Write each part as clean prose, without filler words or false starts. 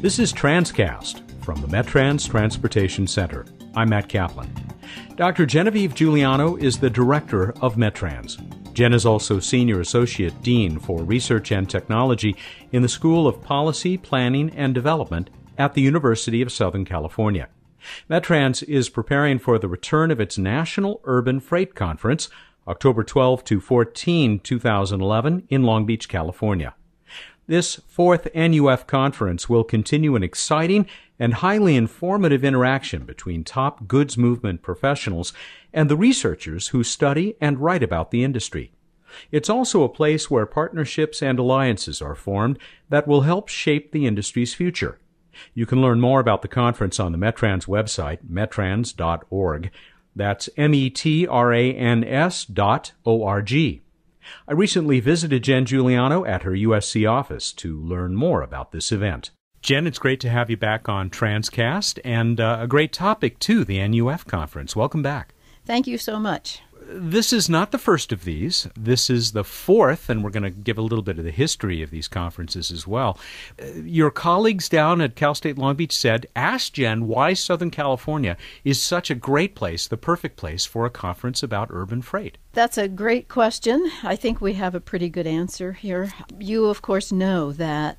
This is Transcast from the MetTrans Transportation Center. I'm Matt Kaplan. Dr. Genevieve Giuliano is the director of MetTrans. Jen is also Senior Associate Dean for Research and Technology in the School of Policy, Planning, and Development at the University of Southern California. MetTrans is preparing for the return of its National Urban Freight Conference, October 12 to 14, 2011, in Long Beach, California. This fourth NUF conference will continue an exciting and highly informative interaction between top goods movement professionals and the researchers who study and write about the industry. It's also a place where partnerships and alliances are formed that will help shape the industry's future. You can learn more about the conference on the MetTrans website, metrans.org. That's metrans.org. I recently visited Jen Giuliano at her USC office to learn more about this event. Jen, it's great to have you back on Transcast, and a great topic, too, the NUF conference. Welcome back. Thank you so much. This is not the first of these. This is the fourth, and we're going to give a little bit of the history of these conferences as well. Your colleagues down at Cal State Long Beach said, ask Jen why Southern California is such a great place, the perfect place for a conference about urban freight. That's a great question. I think we have a pretty good answer here. You, of course, know that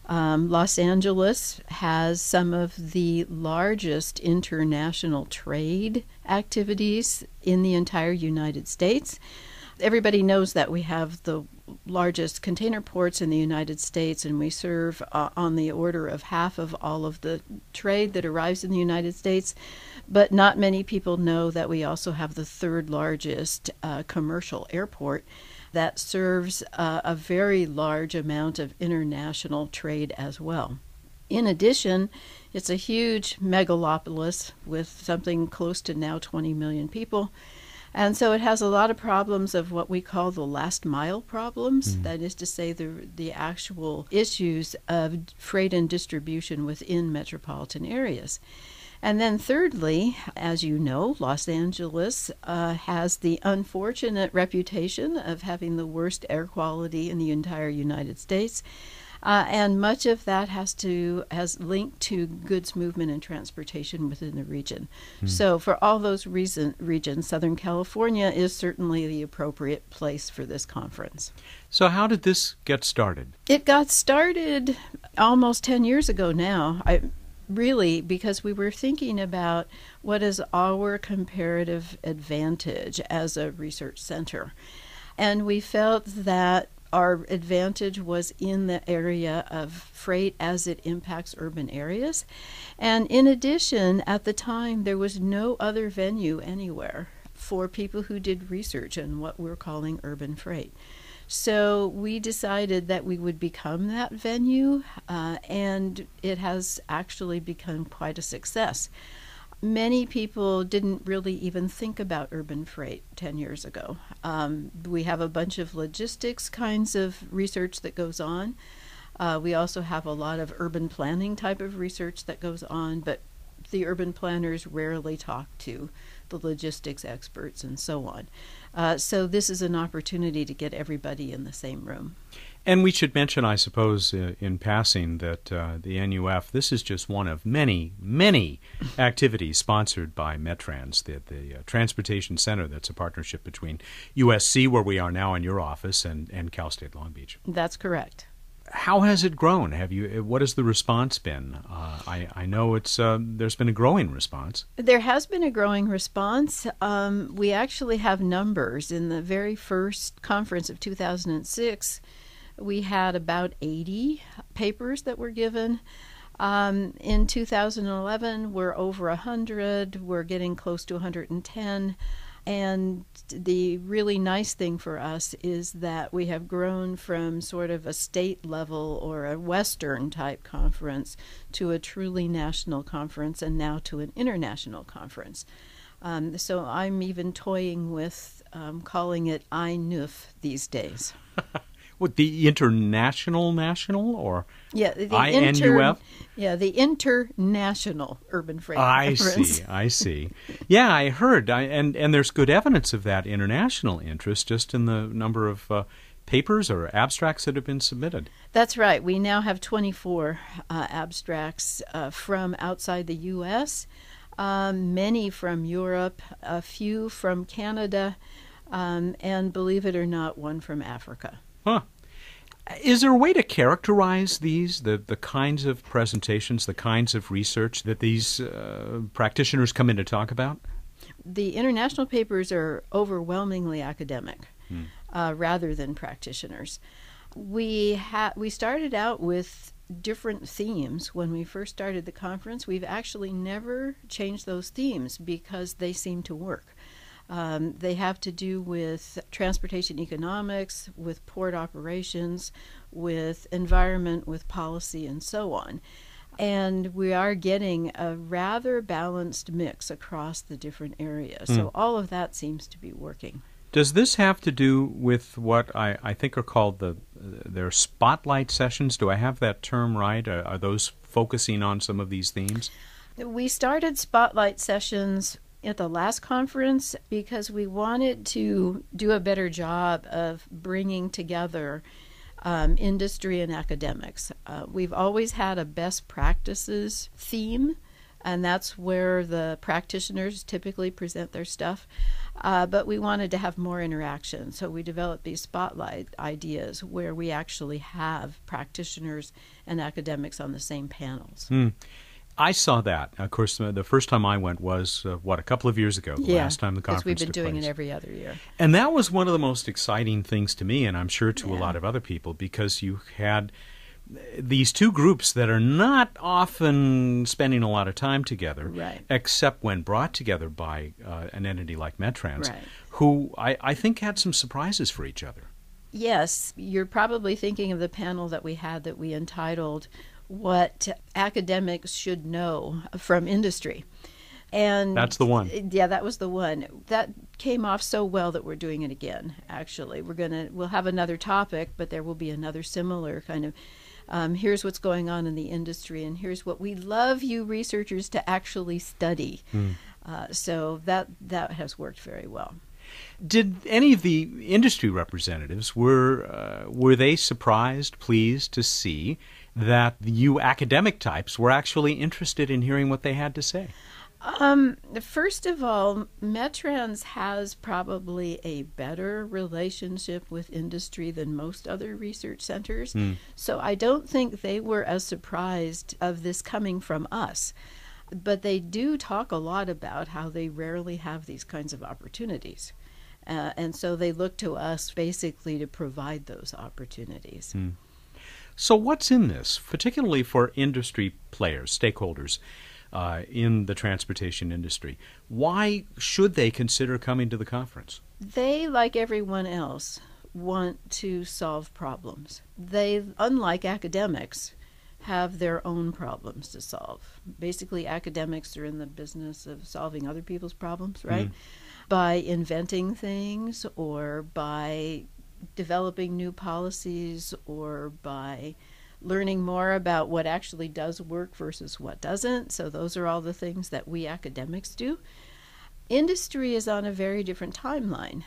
Los Angeles has some of the largest international trade activities in the entire United States. Everybody knows that we have the largest container ports in the United States, and we serve on the order of half of all of the trade that arrives in the United States. But not many people know that we also have the third largest commercial airport that serves a very large amount of international trade as well. In addition, it's a huge megalopolis with something close to now 20 million people. And so it has a lot of problems of what we call the last mile problems. That is to say, the actual issues of freight and distribution within metropolitan areas. And then thirdly, as you know, Los Angeles has the unfortunate reputation of having the worst air quality in the entire United States. And much of that has linked to goods movement and transportation within the region. So for all those regions, Southern California is certainly the appropriate place for this conference. So how did this get started? It got started almost 10 years ago now. Really, because we were thinking about what is our comparative advantage as a research center. And we felt that our advantage was in the area of freight as it impacts urban areas. And in addition, at the time, there was no other venue anywhere for people who did research in what we're calling urban freight. So we decided that we would become that venue, and it has actually become quite a success. Many people didn't really even think about urban freight 10 years ago. We have a bunch of logistics kinds of research that goes on. We also have a lot of urban planning type of research that goes on, but the urban planners rarely talk to the logistics experts and so on. So this is an opportunity to get everybody in the same room. And we should mention, I suppose, in passing, that the NUF, this is just one of many, many activities sponsored by MetTrans, the Transportation Center. That's a partnership between USC, where we are now in your office, and Cal State Long Beach. That's correct. How has it grown? What has the response been? I know there's been a growing response. There has been a growing response. We actually have numbers. In the very first conference of 2006, we had about 80 papers that were given. In 2011, we're over 100. We're getting close to 110. And the really nice thing for us is that we have grown from sort of a state level or a Western type conference to a truly national conference, and now to an international conference. So I'm even toying with calling it NUF these days. What, the international or the INUF? The International Urban Freight Conference. I see. Yeah, I heard, and there's good evidence of that international interest just in the number of papers or abstracts that have been submitted. That's right. We now have 24 abstracts from outside the U.S., many from Europe, a few from Canada, and believe it or not, one from Africa. Huh. Is there a way to characterize these, the kinds of presentations, the kinds of research that these practitioners come in to talk about? The international papers are overwhelmingly academic rather than practitioners. We started out with different themes when we first started the conference. We've actually never changed those themes because they seem to work. They have to do with transportation economics, with port operations, with environment, with policy, and so on. And we are getting a rather balanced mix across the different areas. So all of that seems to be working. Does this have to do with what I think are called their spotlight sessions? Do I have that term right? Are those focusing on some of these themes? We started spotlight sessions at the last conference because we wanted to do a better job of bringing together industry and academics. We've always had a best practices theme, and that's where the practitioners typically present their stuff. But we wanted to have more interaction, so we developed these spotlight ideas where we actually have practitioners and academics on the same panels. I saw that. Of course, the first time I went was, a couple of years ago, the last time the conference took place. Because we've been doing it every other year. And that was one of the most exciting things to me, and I'm sure to a lot of other people, because you had these two groups that are not often spending a lot of time together, right, except when brought together by an entity like Metrans, right, who I think had some surprises for each other. Yes, you're probably thinking of the panel that we had that we entitled What Academics Should Know from Industry. And that's the one. Yeah, that was the one. That came off so well that we're doing it again, actually. We'll have another topic, but there will be another similar kind of here's what's going on in the industry, and here's what we love you researchers to actually study. So that has worked very well. Did any of the industry representatives, were they surprised, pleased to see that you academic types were actually interested in hearing what they had to say? First of all, Metrans has probably a better relationship with industry than most other research centers. So I don't think they were as surprised of this coming from us. But they do talk a lot about how they rarely have these kinds of opportunities. And so they look to us basically to provide those opportunities. So what's in this, particularly for industry players, stakeholders in the transportation industry? Why should they consider coming to the conference? They, like everyone else, want to solve problems. They, unlike academics, have their own problems to solve. Basically, academics are in the business of solving other people's problems, right? By inventing things or by developing new policies or by learning more about what actually does work versus what doesn't. So those are all the things that we academics do. Industry is on a very different timeline.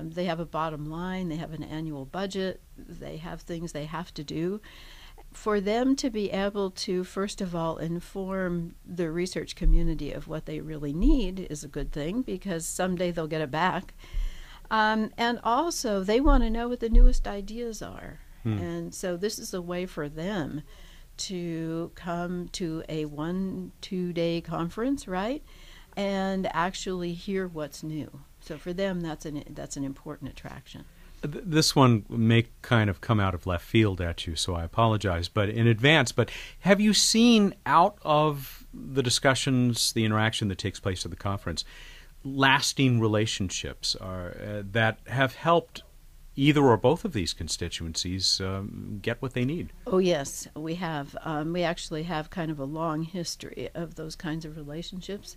They have a bottom line, they have an annual budget, they have things they have to do. For them to be able to, first of all, inform the research community of what they really need is a good thing, because someday they'll get it back. And also, they want to know what the newest ideas are. And so this is a way for them to come to a 1-2 day conference, right, and actually hear what's new. So for them, that's an important attraction. This one may kind of come out of left field at you, so I apologize, but in advance. But have you seen, out of the discussions, the interaction that takes place at the conference, lasting relationships that have helped either or both of these constituencies get what they need? Oh, yes, we have. We actually have kind of a long history of those kinds of relationships.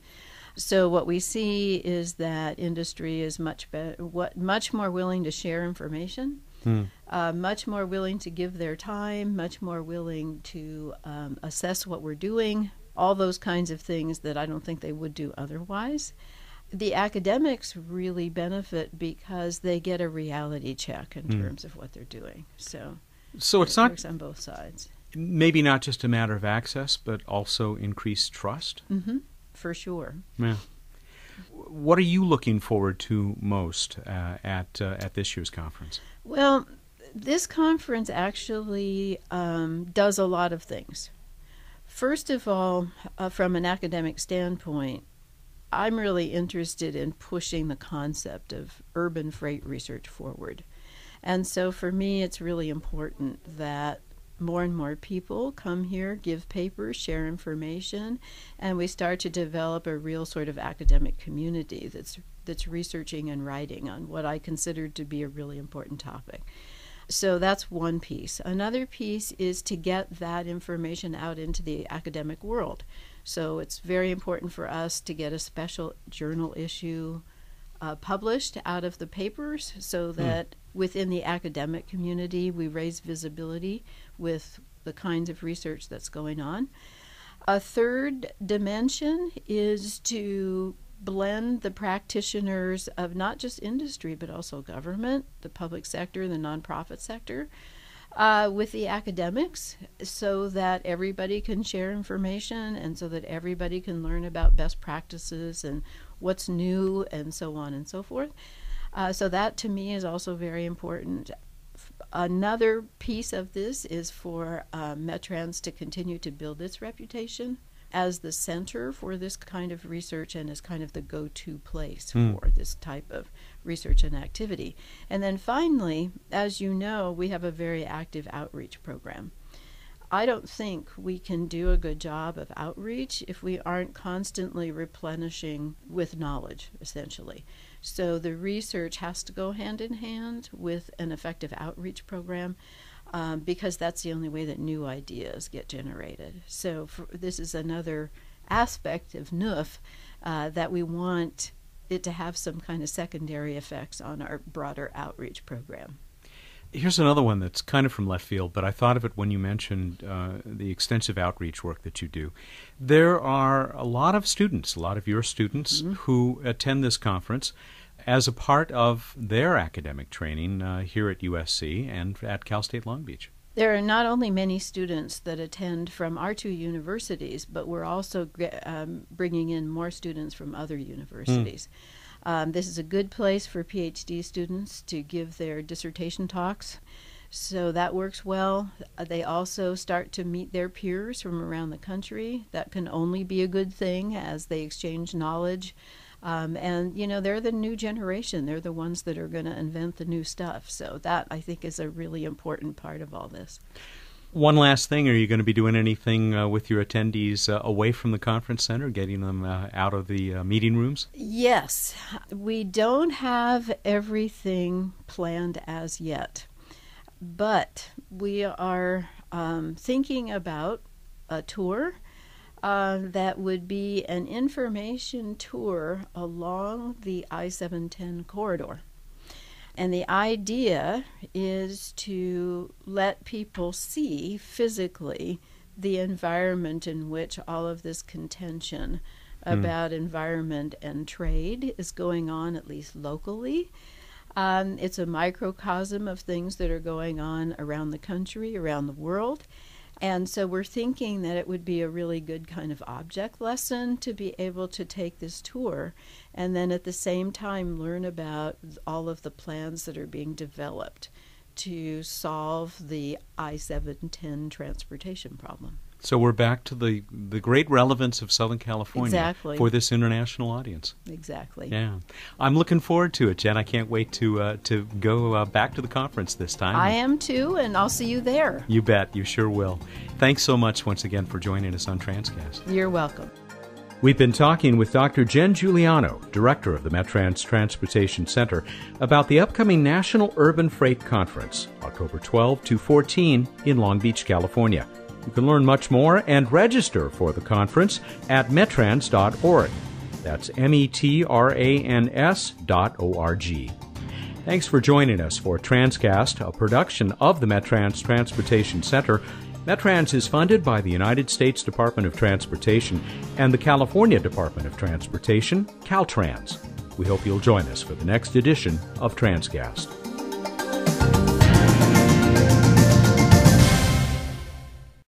So what we see is that industry is much more willing to share information, much more willing to give their time, much more willing to assess what we're doing, all those kinds of things that I don't think they would do otherwise. The academics really benefit because they get a reality check in terms of what they're doing. So it's not works on both sides. Maybe not just a matter of access, but also increased trust? Mm-hmm. For sure. Yeah. What are you looking forward to most at this year's conference? Well, this conference actually does a lot of things. First of all, from an academic standpoint, I'm really interested in pushing the concept of urban freight research forward. And so for me, it's really important that more and more people come here, give papers, share information, and we start to develop a real sort of academic community that's researching and writing on what I consider to be a really important topic. So that's one piece. Another piece is to get that information out into the academic world. So it's very important for us to get a special journal issue published out of the papers so that within the academic community we raise visibility with the kinds of research that's going on. A third dimension is to blend the practitioners of not just industry but also government, the public sector, the nonprofit sector, with the academics so that everybody can share information and so that everybody can learn about best practices and what's new and so on and so forth. So that to me is also very important. Another piece of this is for Metrans to continue to build its reputation as the center for this kind of research and as kind of the go-to place for this type of research and activity. And then finally, as you know, we have a very active outreach program. I don't think we can do a good job of outreach if we aren't constantly replenishing with knowledge, essentially. So the research has to go hand in hand with an effective outreach program because that's the only way that new ideas get generated. So this is another aspect of NUF that we want it to have some kind of secondary effects on our broader outreach program. Here's another one that's kind of from left field, but I thought of it when you mentioned the extensive outreach work that you do. There are a lot of students, a lot of your students, who attend this conference as a part of their academic training here at USC and at Cal State Long Beach. There are not only many students that attend from our two universities, but we're also bringing in more students from other universities. This is a good place for PhD students to give their dissertation talks, so that works well. They also start to meet their peers from around the country. That can only be a good thing as they exchange knowledge. And, you know, they're the new generation. They're the ones that are going to invent the new stuff. So that, I think, is a really important part of all this. One last thing, are you going to be doing anything with your attendees away from the conference center, getting them out of the meeting rooms? Yes. We don't have everything planned as yet, but we are thinking about a tour that would be an information tour along the I-710 corridor. And the idea is to let people see physically the environment in which all of this contention about environment and trade is going on, at least locally. It's a microcosm of things that are going on around the country, around the world. And so we're thinking that it would be a really good kind of object lesson to be able to take this tour and then at the same time learn about all of the plans that are being developed to solve the I-710 transportation problem. So we're back to the great relevance of Southern California for this international audience. Exactly. Yeah. I'm looking forward to it, Jen. I can't wait to go back to the conference this time. I am too, and I'll see you there. You bet. You sure will. Thanks so much once again for joining us on Transcast. You're welcome. We've been talking with Dr. Gen Giuliano, director of the Metrans Transportation Center, about the upcoming National Urban Freight Conference, October 12 to 14 in Long Beach, California. You can learn much more and register for the conference at metrans.org. That's metrans.org. Thanks for joining us for Transcast, a production of the Metrans Transportation Center. Metrans is funded by the United States Department of Transportation and the California Department of Transportation, Caltrans. We hope you'll join us for the next edition of Transcast.